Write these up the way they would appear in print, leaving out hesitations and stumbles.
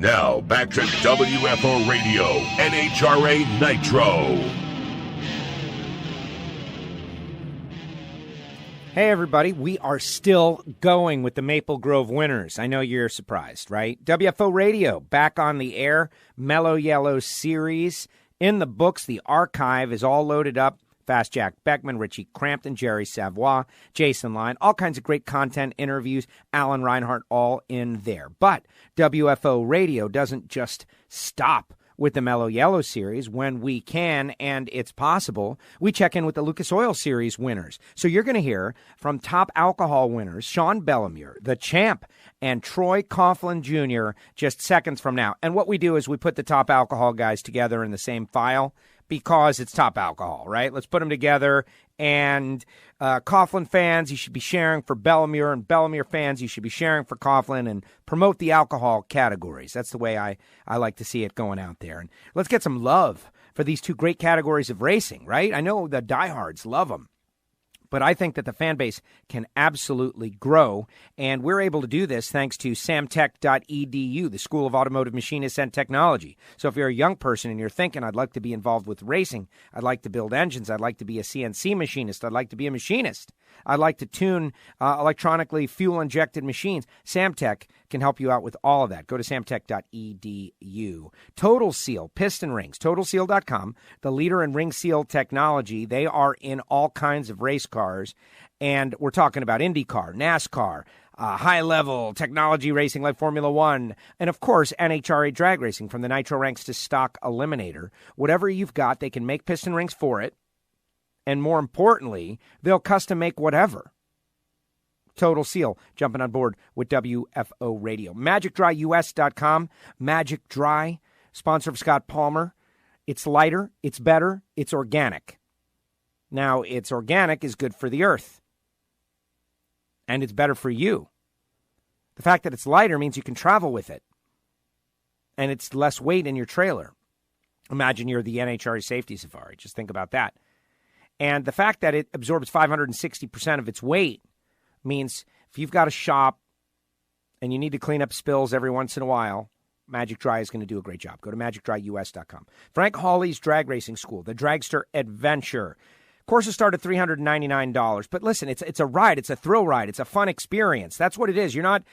Now, back to WFO Radio, NHRA Nitro. Hey, everybody. We are still going with the Maple Grove winners. I know you're surprised, right? WFO Radio, back on the air. Mellow Yellow series in the books. The archive is all loaded up. Fast Jack Beckman, Richie Crampton, Jerry Savoy, Jason Lyon, all kinds of great content, interviews, Alan Reinhart, all in there. But WFO Radio doesn't just stop with the Mellow Yellow series. When we can, and it's possible, we check in with the Lucas Oil series winners. So you're going to hear from top alcohol winners, Sean Bellemeur, the champ, and Troy Coughlin Jr. just seconds from now. And what we do is we put the top alcohol guys together in the same file, because it's top alcohol, right? Let's put them together. And Coughlin fans, you should be sharing for Bellemeur, and Bellemeur fans, you should be sharing for Coughlin, and promote the alcohol categories. That's the way I like to see it going out there. And let's get some love for these two great categories of racing, right? I know the diehards love them, but I think that the fan base can absolutely grow, and we're able to do this thanks to samtech.edu, the School of Automotive Machinists and Technology. So if you're a young person and you're thinking, I'd like to be involved with racing, I'd like to build engines, I'd like to be a CNC machinist, I'd like to be a machinist, I'd like to tune electronically fuel-injected machines, Samtech can help you out with all of that. Go to samtech.edu. Total Seal, piston rings, totalseal.com, the leader in ring seal technology. They are in all kinds of race cars, and we're talking about IndyCar, NASCAR, high-level technology racing like Formula One, and, of course, NHRA drag racing, from the Nitro ranks to stock eliminator. Whatever you've got, they can make piston rings for it, and more importantly, they'll custom make whatever. Total Seal, jumping on board with WFO Radio. MagicDryUS.com. Magic Dry, sponsor of Scott Palmer. It's lighter, it's better, it's organic. Now, it's organic is good for the earth, and it's better for you. The fact that it's lighter means you can travel with it, and it's less weight in your trailer. Imagine you're the NHRA Safety Safari. Just think about that. And the fact that it absorbs 560% of its weight means if you've got a shop and you need to clean up spills every once in a while, Magic Dry is going to do a great job. Go to magicdryus.com. Frank Hawley's Drag Racing School, the Dragster Adventure. Courses start at $399. But listen, it's a ride. It's a thrill ride. It's a fun experience. That's what it is. You're not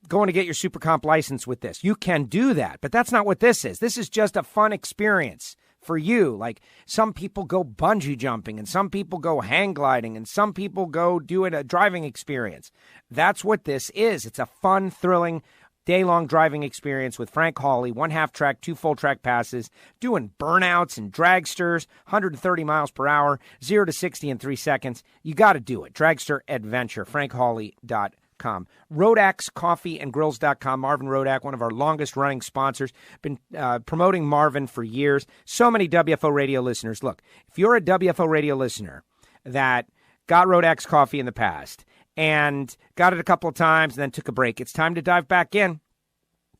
going to get your Super Comp license with this. You can do that, but that's not what this is. This is just a fun experience for you. Like, some people go bungee jumping, and some people go hang gliding, and some people go do a driving experience. That's what this is. It's a fun, thrilling, day-long driving experience with Frank Hawley, 1 half-track, 2 full-track passes, doing burnouts and dragsters, 130 miles per hour, 0 to 60 in 3 seconds. You got to do it. Dragster Adventure, frankhawley.com. RodaxCoffeeandGrills.com. Marvin Rodak, one of our longest-running sponsors, been promoting Marvin for years. So many WFO radio listeners. Look, if you're a WFO radio listener that got Rodax coffee in the past and got it a couple of times and then took a break, it's time to dive back in.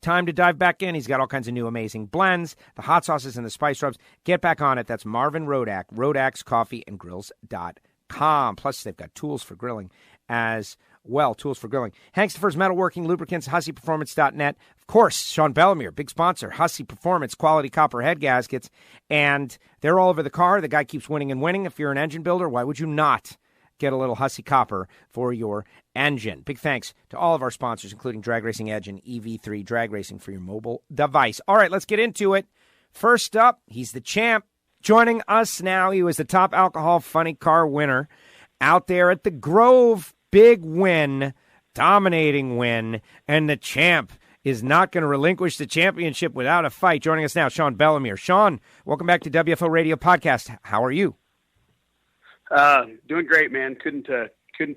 He's got all kinds of new amazing blends, the hot sauces and the spice rubs. Get back on it. That's Marvin Rodak, RodaxCoffeeandGrills.com. Plus, they've got tools for grilling as well. Tools for grilling. Hankstoffer's Metalworking, Lubricants, HusseyPerformance.net. Of course, Sean Bellemeur, big sponsor. Hussey Performance, quality copper head gaskets. And they're all over the car. The guy keeps winning and winning. If you're an engine builder, why would you not get a little Hussey copper for your engine? Big thanks to all of our sponsors, including Drag Racing Edge and EV3 Drag Racing for your mobile device. All right, let's get into it. First up, he's the champ. Joining us now, he was the top alcohol funny car winner out there at the Grove. Big win, dominating win, and the champ is not going to relinquish the championship without a fight. Joining us now, Sean Bellemeur. Sean, welcome back to WFO Radio Podcast. How are you? Doing great, man. Couldn't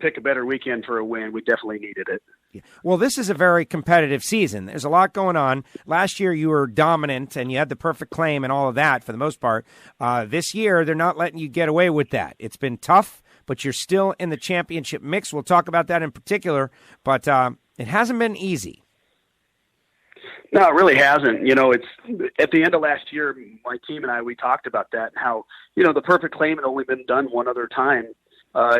pick a better weekend for a win. We definitely needed it. Yeah. Well, this is a very competitive season. There's a lot going on. Last year, you were dominant, and you had the perfect claim and all of that for the most part. This year, they're not letting you get away with that. It's been tough, but you're still in the championship mix. We'll talk about that in particular, but it hasn't been easy. No, it really hasn't. You know, it's at the end of last year, my team and I, we talked about that, and how, you know, the perfect claim had only been done one other time.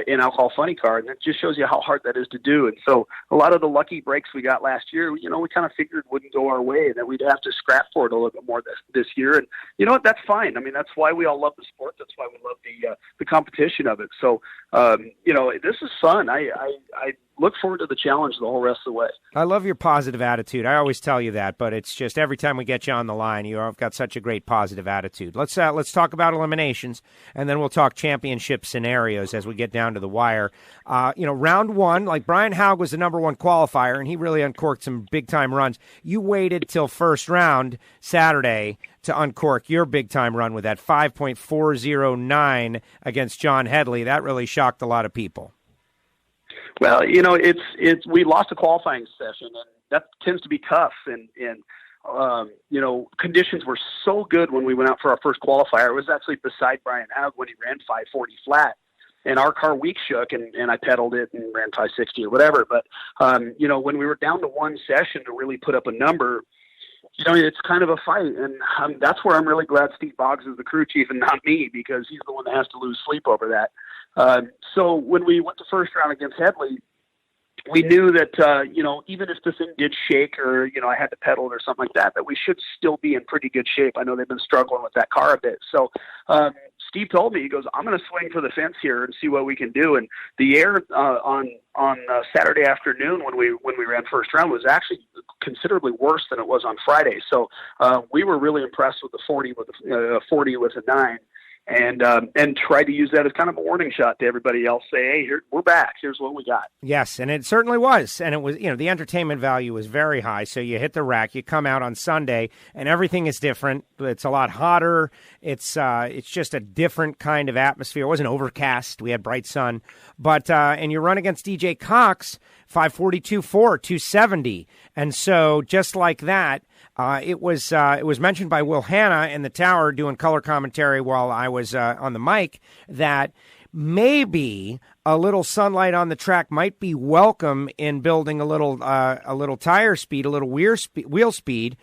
in alcohol funny car, and that just shows you how hard that is to do. And so a lot of the lucky breaks we got last year, we kind of figured wouldn't go our way, and that we'd have to scrap for it a little bit more this year. And you know what? That's fine. I mean, that's why we all love the sport. That's why we love the competition of it. So this is fun. I look forward to the challenge the whole rest of the way. I love your positive attitude. I always tell you that, but it's just every time we get you on the line, you've got such a great positive attitude. Let's talk about eliminations, and then we'll talk championship scenarios as we get down to the wire. Round one, like Brian Haug was the number one qualifier, and he really uncorked some big-time runs. You waited till first round Saturday to uncork your big-time run with that 5.409 against John Headley. That really shocked a lot of people. Well, we lost a qualifying session, and that tends to be tough. And conditions were so good when we went out for our first qualifier. It was actually beside Brian Haug when he ran 540 flat, and our car weak shook, and I pedaled it and ran 560 or whatever. But when we were down to one session to really put up a number, it's kind of a fight, and that's where I'm really glad Steve Boggs is the crew chief and not me, because he's the one that has to lose sleep over that. So when we went to first round against Headley, we knew that, even if the thing did shake or, I had to pedal it or something like that we should still be in pretty good shape. I know they've been struggling with that car a bit. So Steve told me, he goes, I'm going to swing for the fence here and see what we can do. And the air on Saturday afternoon when we ran first round was actually considerably worse than it was on Friday. So we were really impressed with the 40 with a 9. And try to use that as kind of a warning shot to everybody else. Say, hey, we're back. Here's what we got. Yes, and it certainly was. And it was, the entertainment value was very high. So you hit the rack, you come out on Sunday, and everything is different. It's a lot hotter. It's just a different kind of atmosphere. It wasn't overcast. We had bright sun. But and you run against DJ Cox, 542.4, 270. And so just like that, it was mentioned by Will Hanna in the tower doing color commentary while I was on the mic that maybe a little sunlight on the track might be welcome in building a little tire speed, a little wheel speed,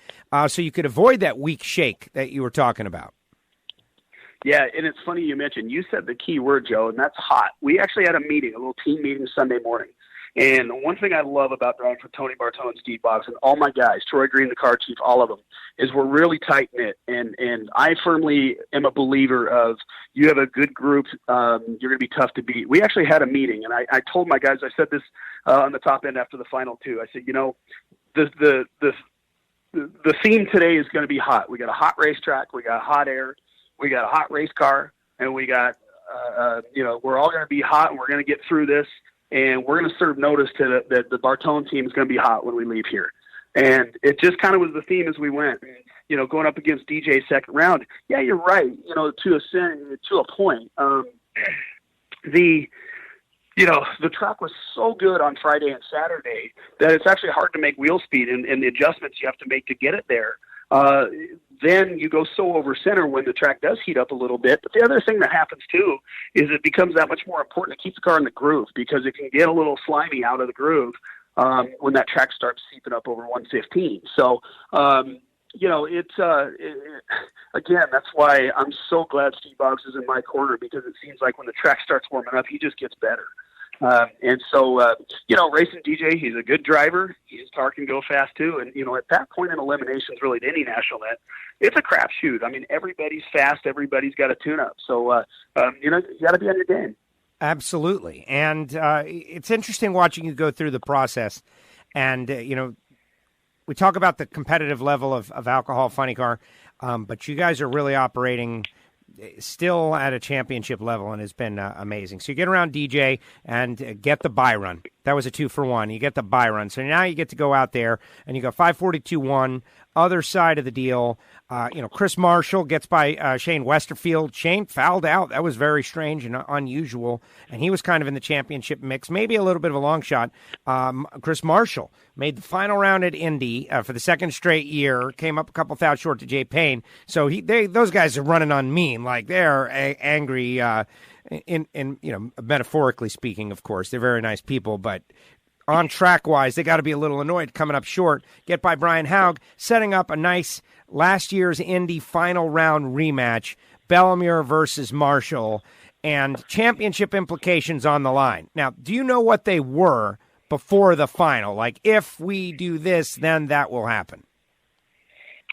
so you could avoid that weak shake that you were talking about. Yeah, and it's funny you mentioned, you said the key word, Joe, and that's hot. We actually had a little team meeting Sunday morning. And one thing I love about driving for Tony Bartone and Steve Boggs and all my guys, Troy Green, the car chief, all of them, is we're really tight-knit. And I firmly am a believer of you have a good group, you're going to be tough to beat. We actually had a meeting, and I told my guys, I said this on the top end after the final two. I said, the theme today is going to be hot. We got a hot racetrack, we got hot air, we got a hot race car, and we got, we're all going to be hot, and we're going to get through this. And we're going to serve notice to that the Bartone team is going to be hot when we leave here. And it just kind of was the theme as we went. And, going up against DJ second round, yeah, you're right, to a point. The track was so good on Friday and Saturday that it's actually hard to make wheel speed and the adjustments you have to make to get it there. Then you go so over center when the track does heat up a little bit. But the other thing that happens too is it becomes that much more important to keep the car in the groove, because it can get a little slimy out of the groove when that track starts seeping up over 115. So, again, that's why I'm so glad Steve Boggs is in my corner, because it seems like when the track starts warming up, he just gets better. Racing DJ, he's a good driver. His car can go fast too. And, at that point in eliminations, really to any national net, it's a crapshoot. I mean, everybody's fast. Everybody's got a tune-up. So, you got to be on your game. Absolutely. And it's interesting watching you go through the process. And, we talk about the competitive level of alcohol funny car, but you guys are really operating still at a championship level, and has been amazing. So you get around DJ and get the buy run. That was a 2-for-1. You get the buy run. So now you get to go out there and you go 542.1. Other side of the deal, Chris Marshall gets by Shane Westerfield. Shane fouled out. That was very strange and unusual, and he was kind of in the championship mix, maybe a little bit of a long shot. Chris Marshall made the final round at Indy for the second straight year, came up a couple thou short to Jay Payne. So those guys are running on meme, like they're angry. In metaphorically speaking, of course, they're very nice people, but on track-wise, they got to be a little annoyed coming up short. Get by Brian Haug, setting up a nice last year's Indy final round rematch, Bellemeur versus Marshall. and championship implications on the line. Now, do you know what they were before the final? Like, if we do this, then that will happen.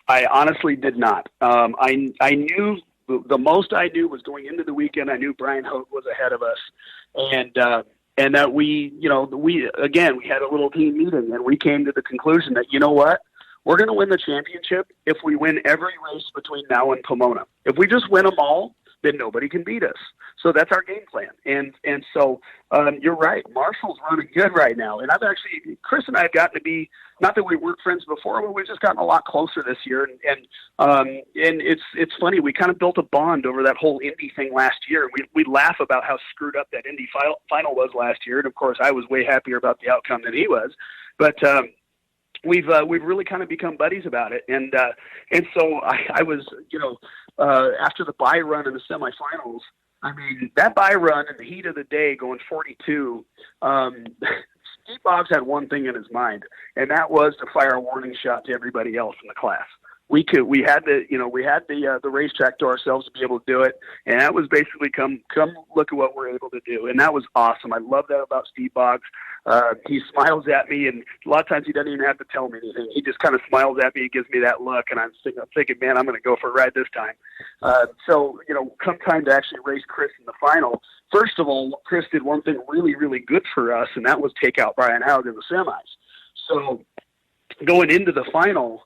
I honestly did not. I knew the most I knew was going into the weekend. I knew Brian Hogue was ahead of us, and that we had a little team meeting, and we came to the conclusion that, you know what, we're going to win the championship if we win every race between now and Pomona. If we just win them all, then nobody can beat us. So that's our game plan. And so you're right. Marshall's running good right now. And Chris and I have gotten to be, not that we weren't friends before, but we've just gotten a lot closer this year. And it's funny. We kind of built a bond over that whole Indy thing last year. We laugh about how screwed up that Indy final was last year. And of course, I was way happier about the outcome than he was. But we've really kind of become buddies about it. And so I was, after the bye run in the semifinals, I mean, that bye run in the heat of the day going 42, Steve Boggs had one thing in his mind, and that was to fire a warning shot to everybody else in the class. We had the racetrack to ourselves to be able to do it, and that was basically come look at what we're able to do, and that was awesome. I love that about Steve Boggs. He smiles at me, and a lot of times he doesn't even have to tell me anything. He just kind of smiles at me and gives me that look, and I'm thinking, man, I'm going to go for a ride this time. So come time to actually race Chris in the final, first of all, Chris did one thing really, really good for us, and that was take out Brian Hogue in the semis. So going into the final,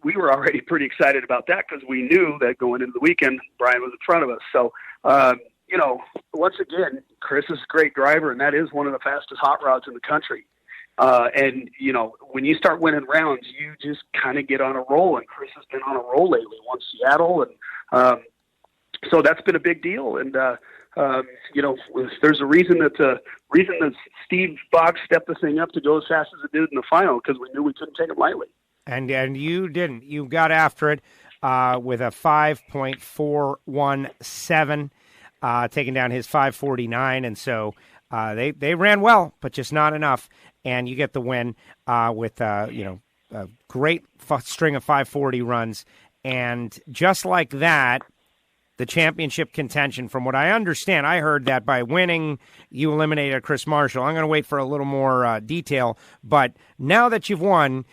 we were already pretty excited about that because we knew that going into the weekend, Brian was in front of us. So, once again, Chris is a great driver, and that is one of the fastest hot rods in the country. When you start winning rounds, you just kind of get on a roll, and Chris has been on a roll lately. Won Seattle, and so that's been a big deal. And there's a reason that Steve Boggs stepped the thing up to go as fast as it did in the final, because we knew we couldn't take him lightly. And you didn't. You got after it with a 5.417, taking down his 5.49, and so they ran well, but just not enough. And you get the win with a great string of 5.40 runs, and just like that, the championship contention. From what I understand, I heard that by winning, you eliminated Chris Marshall. I'm going to wait for a little more detail, but now that you've won,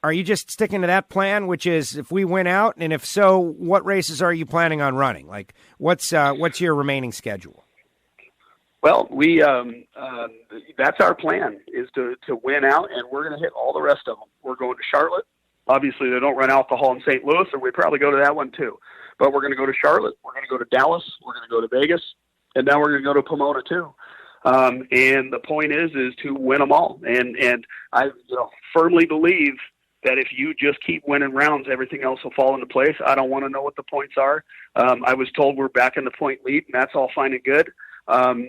are you just sticking to that plan, which is if we win out, and if so, what races are you planning on running? Like, what's your remaining schedule? Well, that's our plan, is to win out, and we're going to hit all the rest of them. We're going to Charlotte. Obviously, they don't run alcohol in St. Louis, or we'd probably go to that one too. But we're going to go to Charlotte. We're going to go to Dallas. We're going to go to Vegas, and now we're going to go to Pomona too. And the point is to win them all. And I firmly believe that if you just keep winning rounds, everything else will fall into place. I don't want to know what the points are. I was told we're back in the point lead, and that's all fine and good.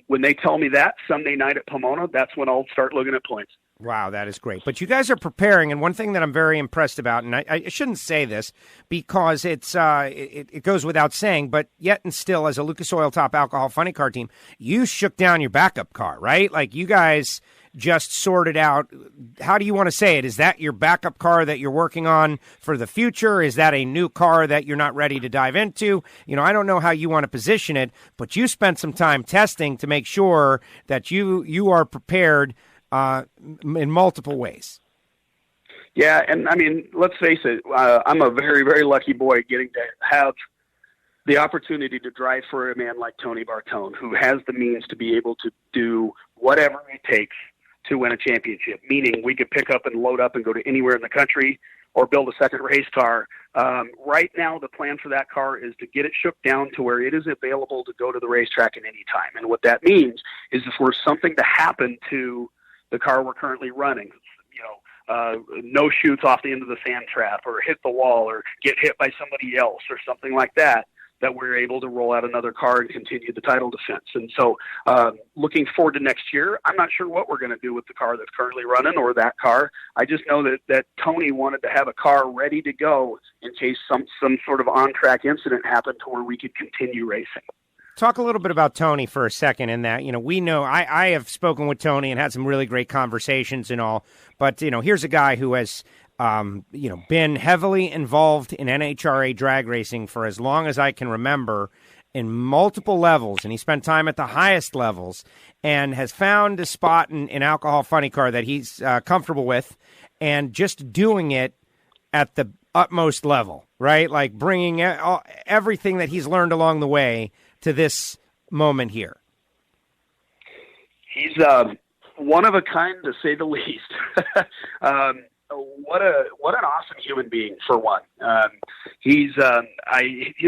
When they tell me that Sunday night at Pomona, that's when I'll start looking at points. Wow, that is great. But you guys are preparing, and one thing that I'm very impressed about, and I shouldn't say this because it goes without saying, but yet and still, as a Lucas Oil Top Alcohol Funny Car team, you shook down your backup car, right? Like, you guys just sorted out, how do you want to say it? Is that your backup car that you're working on for the future? Is that a new car that you're not ready to dive into? I don't know how you want to position it, but you spent some time testing to make sure that you are prepared in multiple ways. Yeah, and I mean, let's face it, I'm a very, very lucky boy getting to have the opportunity to drive for a man like Tony Bartone, who has the means to be able to do whatever it takes to win a championship, meaning we could pick up and load up and go to anywhere in the country or build a second race car. Right now, the plan for that car is to get it shook down to where it is available to go to the racetrack at any time. And what that means is if there's something to happen to the car we're currently running, no shoots off the end of the sand trap or hit the wall or get hit by somebody else or something like that, that we're able to roll out another car and continue the title defense. And so looking forward to next year, I'm not sure what we're going to do with the car that's currently running or that car. I just know that Tony wanted to have a car ready to go in case some sort of on-track incident happened to where we could continue racing. Talk a little bit about Tony for a second in that, we know I have spoken with Tony and had some really great conversations and all, but, here's a guy who has, been heavily involved in NHRA drag racing for as long as I can remember. in multiple levels, and he spent time at the highest levels, and has found a spot in Alcohol Funny Car that he's comfortable with, and just doing it at the utmost level, right? Like bringing everything that he's learned along the way to this moment here. He's one of a kind, to say the least. What an awesome human being, for one. His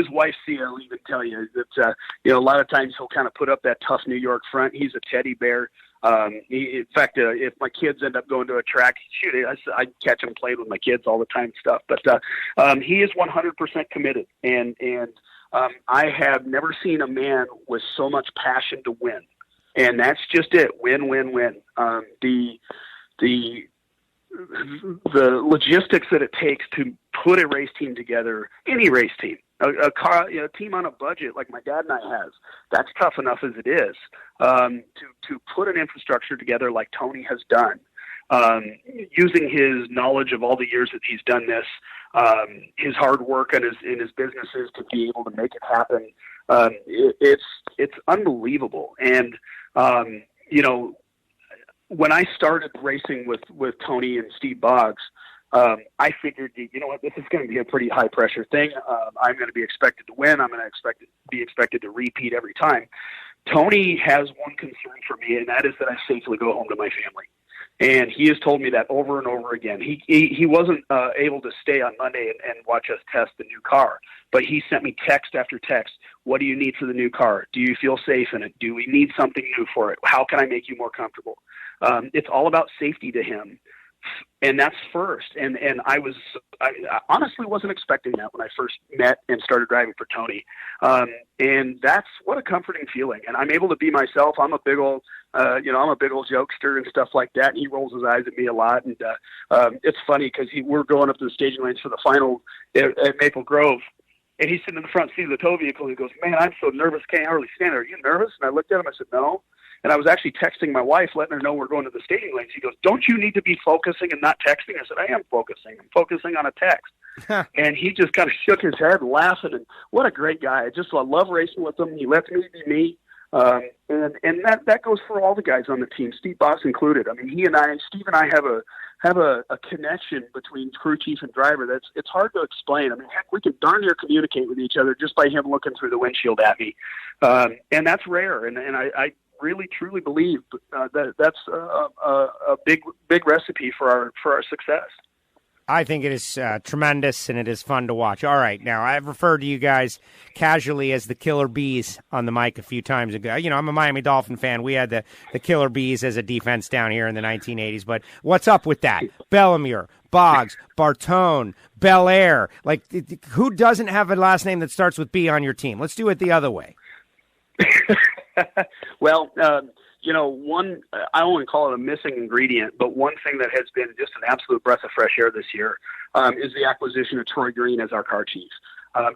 wife Sia will even tell you that a lot of times he'll kind of put up that tough New York front. He's a teddy bear. In fact, if my kids end up going to a track, I catch him playing with my kids all the time and stuff. But he is 100% committed, and I have never seen a man with so much passion to win. And that's just it. Win, win, win. The logistics that it takes to put a race team together, any race team, a team on a budget like my dad and I have, that's tough enough as it is. To put an infrastructure together like Tony has done, using his knowledge of all the years that he's done this, his hard work in his businesses to be able to make it happen. It's unbelievable. And, when I started racing with Tony and Steve Boggs, I figured, you know what, this is going to be a pretty high pressure thing. I'm going to be expected to win. I'm going to be expected to repeat every time. Tony has one concern for me, and that is that I safely go home to my family. And he has told me that over and over again. He wasn't able to stay on Monday and watch us test the new car, but he sent me text after text. What do you need for the new car? Do you feel safe in it? Do we need something new for it? How can I make you more comfortable? It's all about safety to him. And that's first. And I honestly wasn't expecting that when I first met and started driving for Tony. And that's what a comforting feeling. And I'm able to be myself. I'm a big old, I'm a big old jokester and stuff like that. And he rolls his eyes at me a lot. And it's funny because we're going up to the staging lanes for the final at Maple Grove. And he's sitting in the front seat of the tow vehicle. And he goes, "Man, I'm so nervous. Can't hardly stand there. Are you nervous?" And I looked at him. I said, "No." And I was actually texting my wife, letting her know we're going to the staging lanes. He goes, "Don't you need to be focusing and not texting?" I said, "I am focusing. I'm focusing on a text." And he just kind of shook his head, laughing. And what a great guy. I love racing with him. He lets me be me. And that goes for all the guys on the team, Steve Boggs included. I mean, Steve and I have a connection between crew chief and driver it's hard to explain. I mean, heck, we can darn near communicate with each other just by him looking through the windshield at me. And that's rare. And I really truly believe that's a big recipe for our success. I think it is tremendous, and it is fun to watch. All right, now I've referred to you guys casually as the Killer Bees on the mic a few times ago. I'm a Miami Dolphin fan. We had the Killer Bees as a defense down here in the 1980s. But what's up with that? Bellemeur, Boggs, Bartone, Belair. Like, who doesn't have a last name that starts with B on your team? Let's do it the other way. Well, one, I don't want to call it a missing ingredient, but one thing that has been just an absolute breath of fresh air this year is the acquisition of Troy Green as our car chief.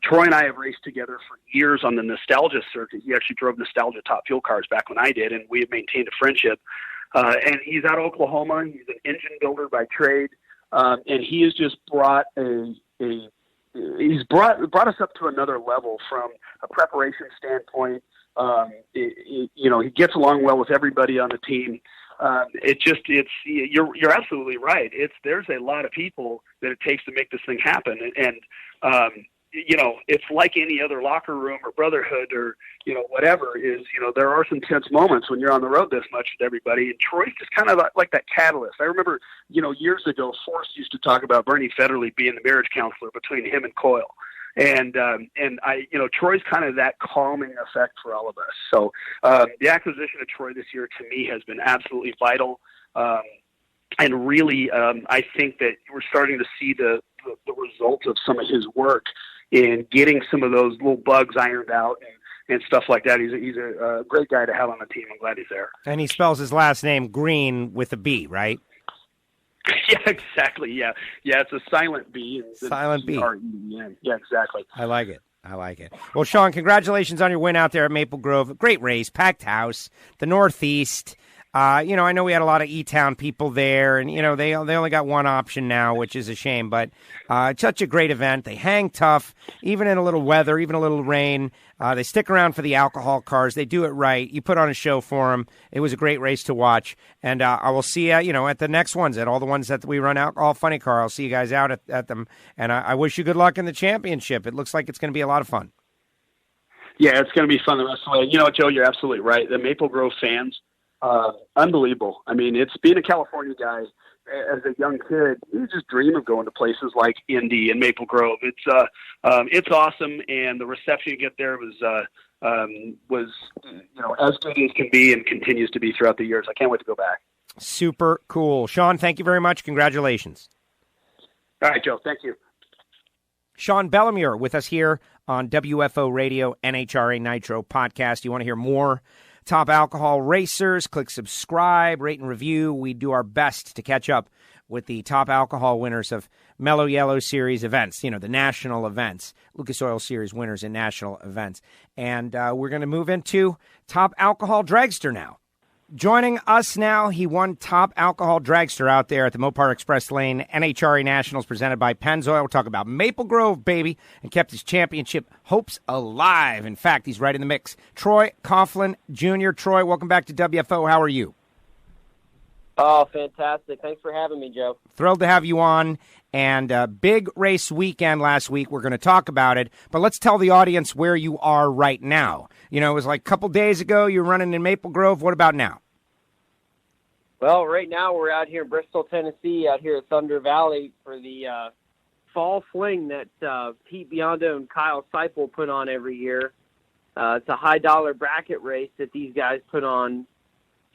Troy and I have raced together for years on the Nostalgia circuit. He actually drove Nostalgia Top Fuel cars back when I did, and we have maintained a friendship. And he's out of Oklahoma. He's an engine builder by trade, and he has just brought he's brought us up to another level from a preparation standpoint. He gets along well with everybody on the team. You're absolutely right. There's a lot of people that it takes to make this thing happen. And it's like any other locker room or brotherhood or, whatever is, there are some tense moments when you're on the road this much with everybody. And Troy's just kind of like that catalyst. I remember, years ago, Forrest used to talk about Bernie Federley being the marriage counselor between him and Coyle. And Troy's kind of that calming effect for all of us. So the acquisition of Troy this year to me has been absolutely vital. And really, I think that we're starting to see the results of some of his work in getting some of those little bugs ironed out and stuff like that. He's a great guy to have on the team. I'm glad he's there. And he spells his last name Green with a B, right? Yeah, exactly. Yeah. It's a silent B. Silent B. Yeah, exactly. I like it. Well, Sean, congratulations on your win out there at Maple Grove. Great race, packed house, the Northeast. I know we had a lot of E-Town people there, and, they only got one option now, which is a shame. But it's such a great event. They hang tough, even in a little weather, even a little rain. They stick around for the alcohol cars. They do it right. You put on a show for them. It was a great race to watch. And I will see you, at the next ones, at all the ones that we run Alcohol Funny Car. I'll see you guys out at them. And I wish you good luck in the championship. It looks like it's going to be a lot of fun. Yeah, it's going to be fun the rest of the way. Joe, you're absolutely right. The Maple Grove fans, unbelievable. I mean, it's being a California guy as a young kid. You just dream of going to places like Indy and Maple Grove. It's awesome, and the reception you get there was as good as can be and continues to be throughout the years. I can't wait to go back. Super cool. Sean, thank you very much. Congratulations. All right, Joe. Thank you. Sean Bellemeur with us here on WFO Radio, NHRA Nitro podcast. You want to hear more top alcohol racers? Click subscribe, rate and review. We do our best to catch up with the top alcohol winners of Mellow Yellow Series events, the national events, Lucas Oil Series winners in national events. And we're going to move into top alcohol dragster now. Joining us now, he won top alcohol dragster out there at the Mopar Express Lane NHRA Nationals presented by Pennzoil. We'll talk about Maple Grove, baby, and kept his championship hopes alive. In fact, he's right in the mix. Troy Coughlin Jr. Troy, welcome back to WFO. How are you? Oh, fantastic. Thanks for having me, Joe. Thrilled to have you on. And big race weekend last week. We're going to talk about it. But let's tell the audience where you are right now. It was like a couple days ago you were running in Maple Grove. What about now? Well, right now we're out here in Bristol, Tennessee, out here at Thunder Valley for the fall fling that Pete Biondo and Kyle Seipel put on every year. It's a high-dollar bracket race that these guys put on.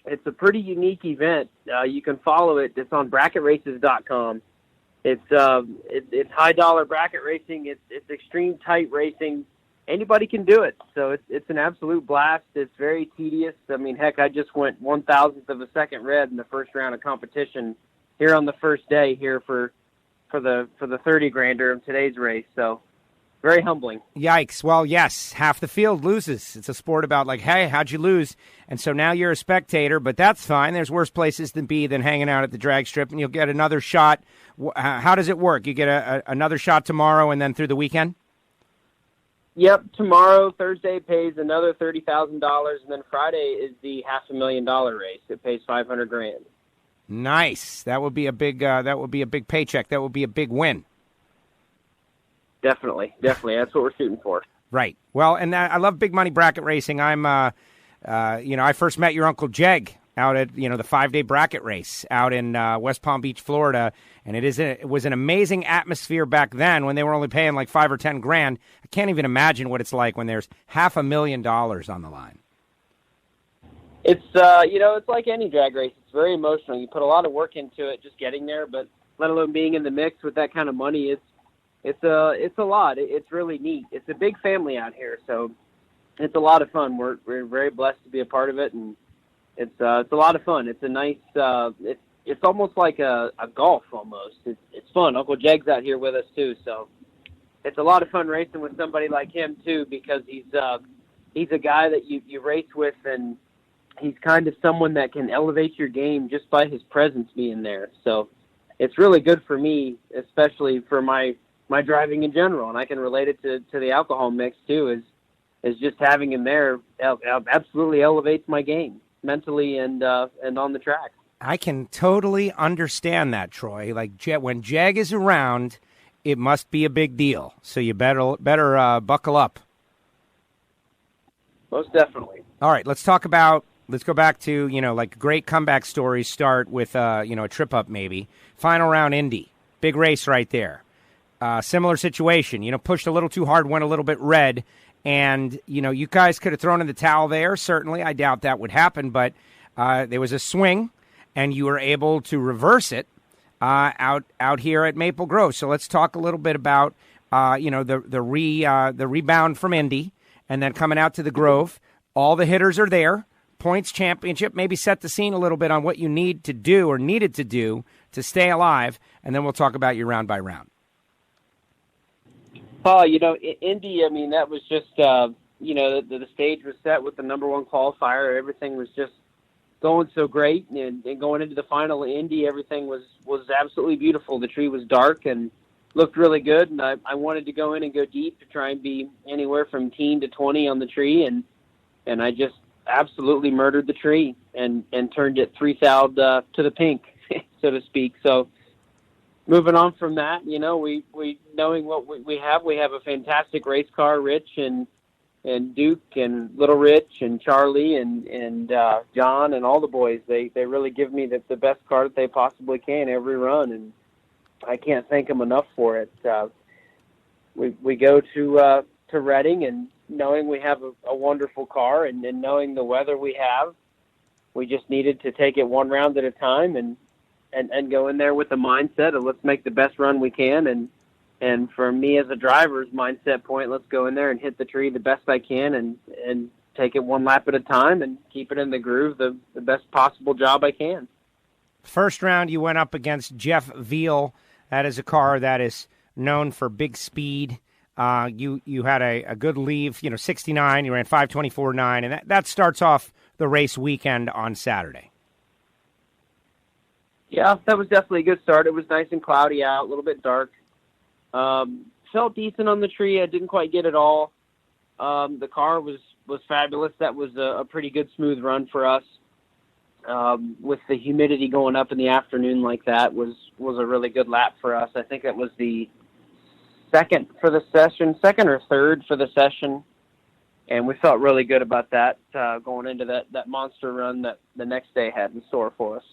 It's a pretty unique event. You can follow it. It's on bracketraces.com. It's high-dollar bracket racing. It's extreme tight racing. Anybody can do it, so it's an absolute blast. It's very tedious. I mean, heck, I just went 1,000th of a second red in the first round of competition here on the first day here for the 30 grander of today's race. So very humbling. Yikes. Well, yes, half the field loses. It's a sport about like, hey, how'd you lose? And so now you're a spectator, but that's fine. There's worse places than hanging out at the drag strip, and you'll get another shot. How does it work? You get another shot tomorrow and then through the weekend? Yep, tomorrow, Thursday, pays another $30,000, and then Friday is the $500,000 race. It pays $500,000. Nice. That would be a big. That would be a big paycheck. That would be a big win. Definitely. That's what we're shooting for. Right. Well, and I love big money bracket racing. I'm, I first met your Uncle Jeg out at the 5-day bracket race out in West Palm Beach, Florida. And it was an amazing atmosphere back then when they were only paying like $5 or $10 grand. I can't even imagine what it's like when there's $500,000 on the line. It's it's like any drag race. It's very emotional. You put a lot of work into it just getting there, but let alone being in the mix with that kind of money, it's a lot. It's really neat. It's a big family out here, so it's a lot of fun. We're very blessed to be a part of it, and it's a lot of fun. It's a nice it's almost like a golf almost. It's fun. Uncle Jeg's out here with us too, so it's a lot of fun racing with somebody like him too, because he's a guy that you race with, and he's kind of someone that can elevate your game just by his presence being there. So it's really good for me, especially for my driving in general, and I can relate it to the alcohol mix too. Is just having him there absolutely elevates my game mentally and on the track. I can totally understand that, Troy. Like when Jag is around, it must be a big deal. So you better buckle up. Most definitely. All right, let's go back to, like great comeback stories start with, a trip up maybe. Final round Indy. Big race right there. Similar situation. Pushed a little too hard, went a little bit red. And, you guys could have thrown in the towel there. Certainly, I doubt that would happen. But there was a swing, and you were able to reverse it out here at Maple Grove. So let's talk a little bit about, the rebound from Indy, and then coming out to the Grove. All the hitters are there. Points championship. Maybe set the scene a little bit on what you need to do or needed to do to stay alive, and then we'll talk about your round by round. Indy, that was just, the stage was set with the number one qualifier. Everything was just going so great, and going into the final Indy, everything was absolutely beautiful. The tree was dark and looked really good, and I wanted to go in and go deep to try and be anywhere from 10 to 20 on the tree, and I just absolutely murdered the tree and turned it 3,000 to the pink, so to speak. So moving on from that, you know, we knowing what we have a fantastic race car, Rich and Duke and Little Rich and Charlie and John and all the boys. They really give me the best car that they possibly can every run, and I can't thank them enough for it. We go to Reading, and knowing we have a wonderful car, and knowing the weather we have, we just needed to take it one round at a time and go in there with the mindset of let's make the best run we can. And for me as a driver's mindset point, let's go in there and hit the tree the best I can and take it one lap at a time and keep it in the groove the best possible job I can. First round, you went up against Jeff Veal. That is a car that is known for big speed. You had a good leave, 69. You ran 5:24.9, and that starts off the race weekend on Saturday. Yeah, that was definitely a good start. It was nice and cloudy out, a little bit dark. Felt decent on the tree. I didn't quite get it all. The car was fabulous. That was a pretty good smooth run for us. With the humidity going up in the afternoon like that was a really good lap for us. I think that was the second or third for the session. And we felt really good about that, going into that monster run that the next day had in store for us.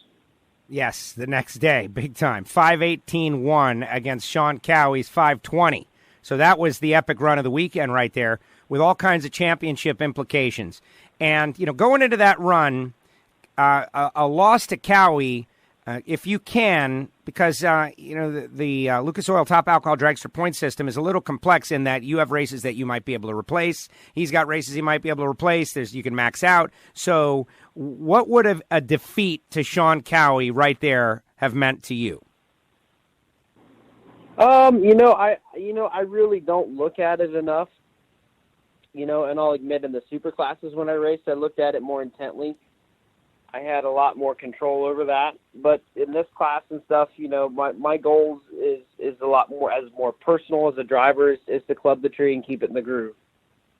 Yes, the next day, big time. 5:18.1 against Sean Cowie's 5:20. So that was the epic run of the weekend right there, with all kinds of championship implications. And, going into that run, a loss to Cowie, if you can, because, the Lucas Oil Top Alcohol Dragster point system is a little complex in that you have races that you might be able to replace. He's got races he might be able to replace. You can max out. So what would a defeat to Sean Cowie right there have meant to you? I really don't look at it enough, and I'll admit in the super classes when I raced, I looked at it more intently. I had a lot more control over that, but in this class and stuff, my goals is a lot more personal as a driver is to club the tree and keep it in the groove.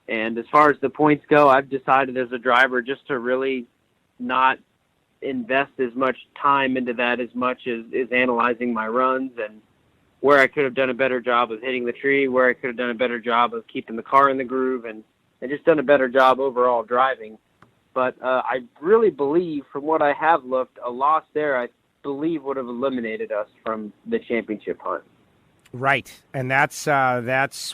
And as far as the points go, I've decided as a driver just to really not invest as much time into that as much as analyzing my runs and where I could have done a better job of hitting the tree, where I could have done a better job of keeping the car in the groove, and just done a better job overall driving. But I really believe, from what I have looked, a loss there, I believe, would have eliminated us from the championship hunt. Right, and that's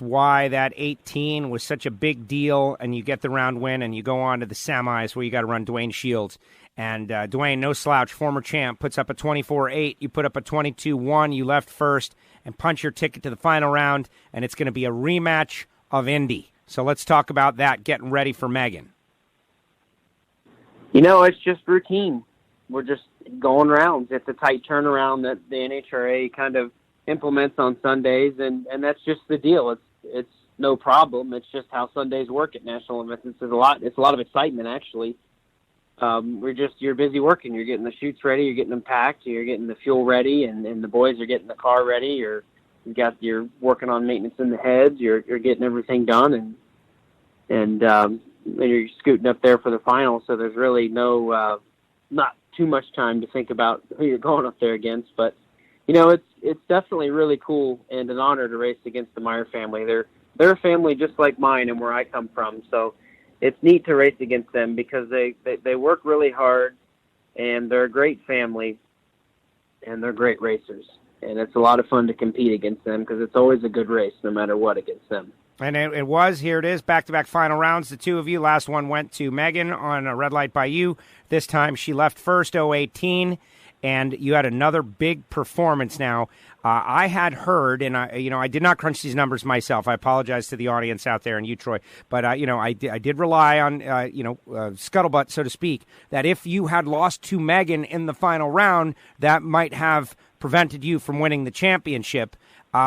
why that 18 was such a big deal, and you get the round win, and you go on to the semis where you got to run Dwayne Shields. And Dwayne, no slouch, former champ, puts up a 24-8. You put up a 22-1. You left first and punch your ticket to the final round, and it's going to be a rematch of Indy. So let's talk about that, getting ready for Megan. It's just routine. We're just going rounds. It's a tight turnaround that the NHRA kind of implements on Sundays, and that's just the deal. It's no problem. It's just how Sundays work at national events. It's a lot of excitement, actually. You're busy working. You're getting the chutes ready. You're getting them packed. You're getting the fuel ready, and the boys are getting the car ready. You're working on maintenance in the heads. You're getting everything done, and you're scooting up there for the final. So there's really not too much time to think about who you're going up there against. But it's definitely really cool and an honor to race against the Meyer family. They're a family just like mine and where I come from. So it's neat to race against them because they work really hard, and they're a great family, and they're great racers. And it's a lot of fun to compete against them because it's always a good race no matter what against them. And here it is, back-to-back final rounds, the two of you. Last one went to Megan on a red light by you. This time she left first, 018, and you had another big performance. Now, I had heard, and I did not crunch these numbers myself. I apologize to the audience out there in you, Troy, but I did rely on scuttlebutt, so to speak, that if you had lost to Megan in the final round, that might have prevented you from winning the championship.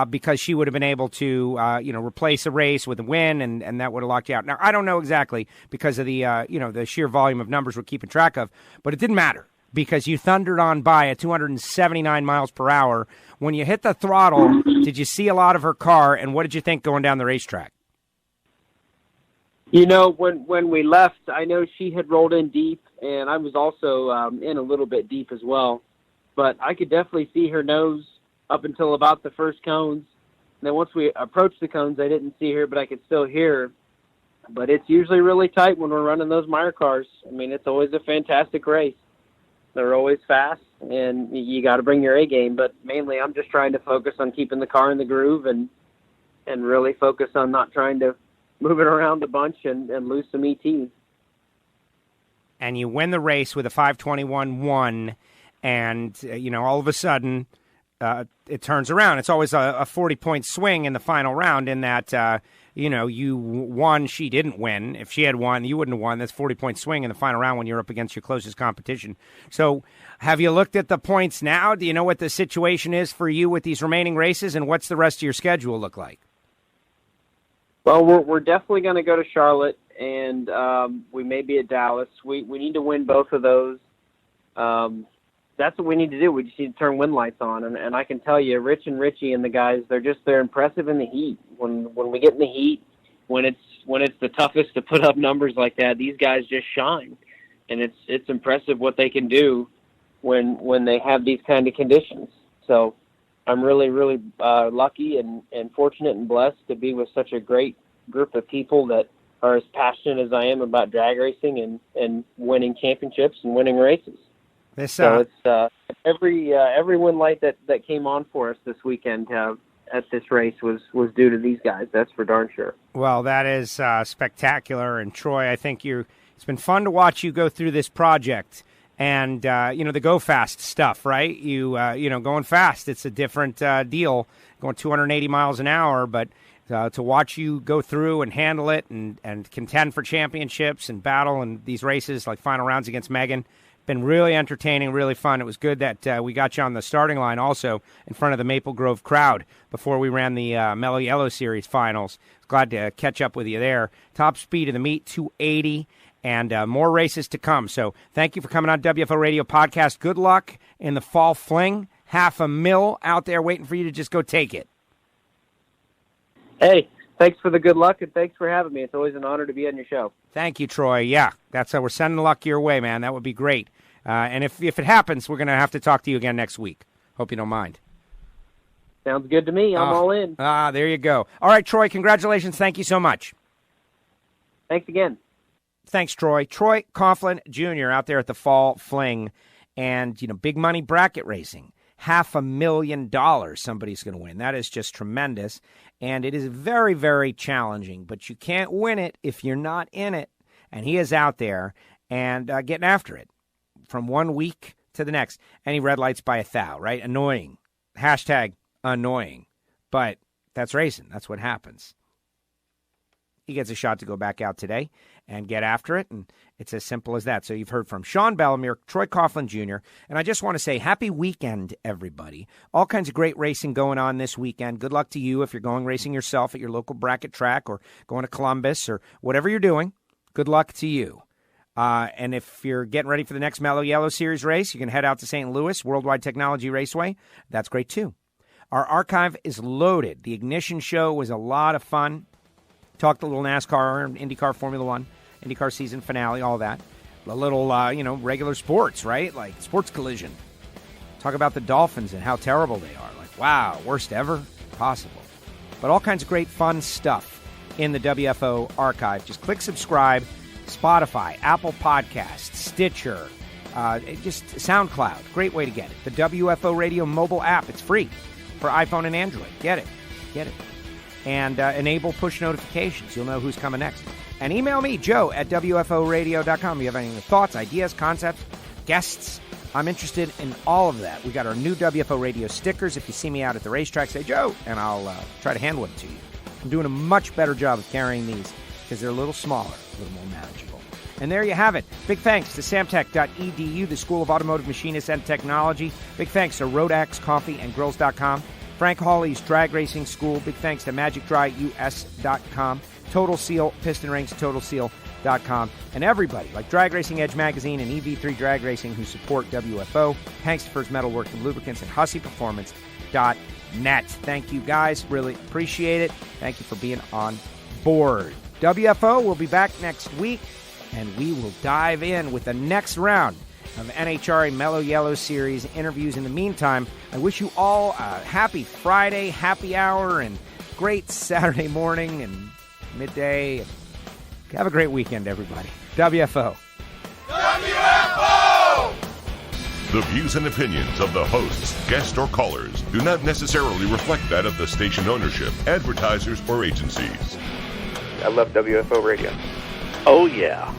because she would have been able to, replace a race with a win, and that would have locked you out. Now, I don't know exactly because of the, the sheer volume of numbers we're keeping track of, but it didn't matter because you thundered on by at 279 miles per hour. When you hit the throttle, did you see a lot of her car, and what did you think going down the racetrack? When we left, I know she had rolled in deep, and I was also in a little bit deep as well. But I could definitely see her nose up until about the first cones. And then once we approached the cones, I didn't see her, but I could still hear her. But it's usually really tight when we're running those Meyer cars. I mean, it's always a fantastic race. They're always fast, and you got to bring your A game. But mainly I'm just trying to focus on keeping the car in the groove and really focus on not trying to move it around a bunch and lose some ETs. And you win the race with a 5:21.1, and, all of a sudden it turns around. It's always a 40-point swing in the final round in that, you won, she didn't win. If she had won, you wouldn't have won. That's 40-point swing in the final round when you're up against your closest competition. So have you looked at the points now? Do you know what the situation is for you with these remaining races, and what's the rest of your schedule look like? Well, we're definitely going to go to Charlotte, and we may be at Dallas. We need to win both of those. That's what we need to do. We just need to turn win lights on. And I can tell you, Rich and Richie and the guys, they're impressive in the heat. When we get in the heat, when it's the toughest to put up numbers like that, these guys just shine. And it's impressive what they can do when they have these kind of conditions. So I'm really, really lucky and fortunate and blessed to be with such a great group of people that are as passionate as I am about drag racing and winning championships and winning races. So it's every win light that came on for us this weekend at this race was due to these guys. That's for darn sure. Well, that is spectacular. And Troy, I think it's been fun to watch you go through this project. And, the go fast stuff, right? Going fast, it's a different deal, going 280 miles an hour. But to watch you go through and handle it and contend for championships and battle in these races like final rounds against Megan, been really entertaining, really fun. It was good that we got you on the starting line also in front of the Maple Grove crowd before we ran the Mellow Yellow Series finals. Glad to catch up with you there. Top speed of the meet, 280. And more races to come. So thank you for coming on WFO Radio Podcast. Good luck in the fall fling. $500,000 out there waiting for you to just go take it. Hey, thanks for the good luck, and thanks for having me. It's always an honor to be on your show. Thank you, Troy. Yeah, that's how we're sending luck your way, man. That would be great. And if it happens, we're going to have to talk to you again next week. Hope you don't mind. Sounds good to me. I'm all in. There you go. All right, Troy, congratulations. Thank you so much. Thanks again. Thanks, Troy. Troy Coughlin Jr. out there at the Fall Fling. And, big money bracket racing. $500,000 somebody's going to win. That is just tremendous. And it is very, very challenging. But you can't win it if you're not in it. And he is out there and getting after it from 1 week to the next. Any red lights by 1,000, right? Annoying. Hashtag annoying. But that's racing. That's what happens. He gets a shot to go back out today and get after it, and it's as simple as that. So you've heard from Sean Bellemeur, Troy Coughlin Jr., and I just want to say happy weekend, everybody. All kinds of great racing going on this weekend. Good luck to you if you're going racing yourself at your local bracket track or going to Columbus or whatever you're doing. Good luck to you. And if you're getting ready for the next Mellow Yellow Series race, you can head out to St. Louis, Worldwide Technology Raceway. That's great, too. Our archive is loaded. The Ignition Show was a lot of fun. Talked a little NASCAR, IndyCar, Formula One, IndyCar season finale, all that. A little, regular sports, right? Like Sports Collision. Talk about the Dolphins and how terrible they are. Like, wow, worst ever possible. But all kinds of great fun stuff in the WFO archive. Just click subscribe. Spotify, Apple Podcasts, Stitcher, just SoundCloud. Great way to get it. The WFO Radio mobile app. It's free for iPhone and Android. Get it. And enable push notifications. You'll know who's coming next. And email me, Joe, at WFOradio.com. If you have any thoughts, ideas, concepts, guests, I'm interested in all of that. We got our new WFO Radio stickers. If you see me out at the racetrack, say, Joe, and I'll try to hand one to you. I'm doing a much better job of carrying these because they're a little smaller, a little more manageable. And there you have it. Big thanks to samtech.edu, the School of Automotive Machinists and Technology. Big thanks to Rodax Coffee and Grills.com. Frank Hawley's Drag Racing School. Big thanks to MagicDryUS.com, Total Seal Piston Rings, TotalSeal.com, and everybody like Drag Racing Edge Magazine and EV3 Drag Racing who support WFO. Thanks to First Metalworking Lubricants and HusseyPerformance.net. Thank you guys. Really appreciate it. Thank you for being on board. WFO will be back next week, and we will dive in with the next round of NHRA Mellow Yellow Series interviews. In the meantime, I wish you all a happy Friday, happy hour, and great Saturday morning and midday. Have a great weekend, everybody. WFO. WFO! The views and opinions of the hosts, guests, or callers do not necessarily reflect that of the station ownership, advertisers, or agencies. I love WFO radio. Oh, yeah.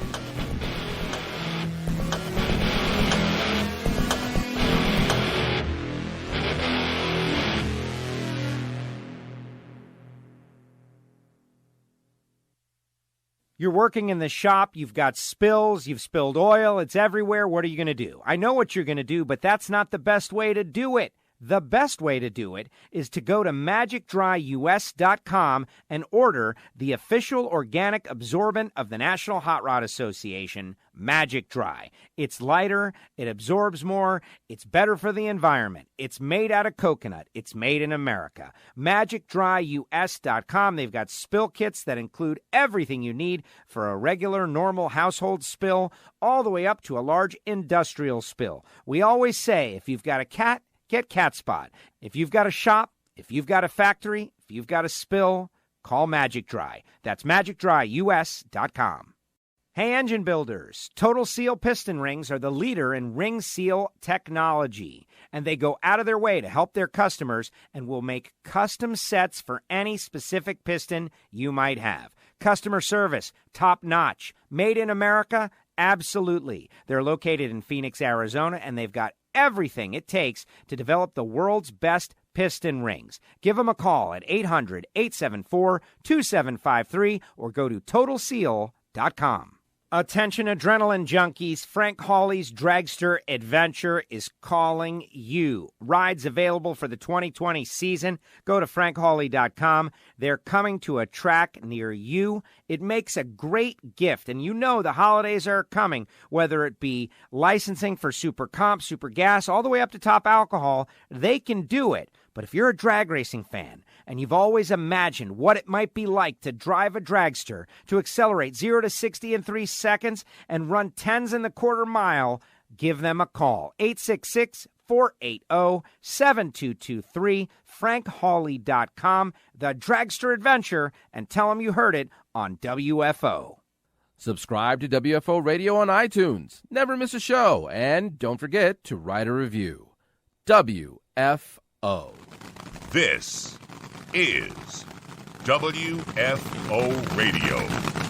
You're working in the shop, you've got spills, you've spilled oil, it's everywhere. What are you going to do? I know what you're going to do, but that's not the best way to do it. The best way to do it is to go to MagicDryUS.com and order the official organic absorbent of the National Hot Rod Association, Magic Dry. It's lighter, it absorbs more, it's better for the environment. It's made out of coconut. It's made in America. MagicDryUS.com. They've got spill kits that include everything you need for a regular, normal household spill, all the way up to a large industrial spill. We always say, if you've got a cat, get Cat Spot. If you've got a shop, if you've got a factory, if you've got a spill, call Magic Dry. That's MagicDryUS.com. Hey, engine builders, Total Seal piston rings are the leader in ring seal technology, and they go out of their way to help their customers and will make custom sets for any specific piston you might have. Customer service, top notch. Made in America? Absolutely. They're located in Phoenix, Arizona, and they've got everything it takes to develop the world's best piston rings. Give them a call at 800-874-2753 or go to TotalSeal.com. Attention adrenaline junkies, Frank Hawley's Dragster Adventure is calling you. Rides available for the 2020 season. Go to FrankHawley.com. They're coming to a track near you. It makes a great gift, and you know the holidays are coming, whether it be licensing for Super Comp, Super Gas, all the way up to Top Alcohol. They can do it. But if you're a drag racing fan and you've always imagined what it might be like to drive a dragster, to accelerate 0 to 60 in 3 seconds and run 10s in the quarter mile, give them a call. 866-480-7223, FrankHawley.com, the Dragster Adventure, and tell them you heard it on WFO. Subscribe to WFO Radio on iTunes. Never miss a show. And don't forget to write a review. WFO. This is WFO Radio.